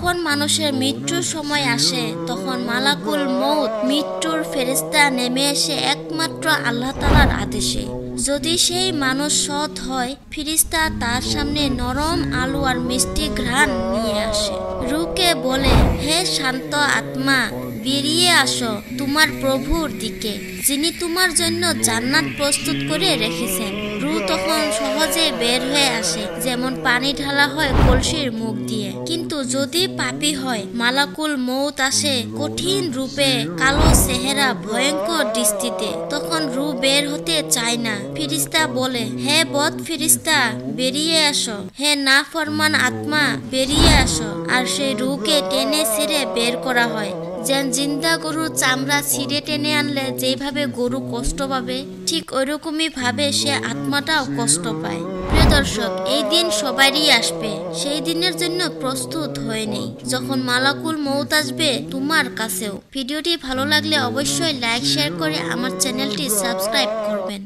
যখন মানুষের মৃত্যুর সময় আসে তখন মালাকুল মউত মৃত্যুর ফেরেশতা নেমে এসে একমাত্র আল্লাহ তাআলার আদেশে। যদি সেই মানুষ সৎ হয়, ফেরেশতা তার সামনে নরম আলো আর মিষ্টি ঘ্রাণ নিয়ে আসে। রূহকে বলে, হে শান্ত আত্মা, বেরিয়ে আসো তোমার প্রভুর দিকে, যিনি তোমার জন্য জান্নাত প্রস্তুত করে রেখেছেন। রূহ তখন সহজে বের হয়ে আসে, যেমন পানি ঢালা হয় কলসির মুখ দিয়ে। কিন্তু যদি পাপী হয়, মালাকুল মউত আসে কঠিন রূপে, কালো চেহারা, ভয়ঙ্কর দৃষ্টিতে। তখন রূহ বের হতে চায় না। ফেরেশতা বলে, হে বদ ফেরেশতা, বেরিয়ে আসো, হে নাফরমান আত্মা, বেরিয়ে আসো। আর সেই রূহকে টেনে ছিঁড়ে বের করা হয়। যেন জিন্দা গরুর চামড়া ছিঁড়ে টেনে আনলে যেভাবে গরু কষ্ট পাবে, ঠিক ওইরকমই ভাবে সে আত্মাটাও কষ্ট পায়। প্রিয় দর্শক, এই দিন সবারই আসবে। সেই দিনের জন্য প্রস্তুত হয়ে নেই, যখন মালাকুল মউত আসবে তোমার কাছেও। ভিডিওটি ভালো লাগলে অবশ্যই লাইক শেয়ার করে আমার চ্যানেলটি সাবস্ক্রাইব করবেন।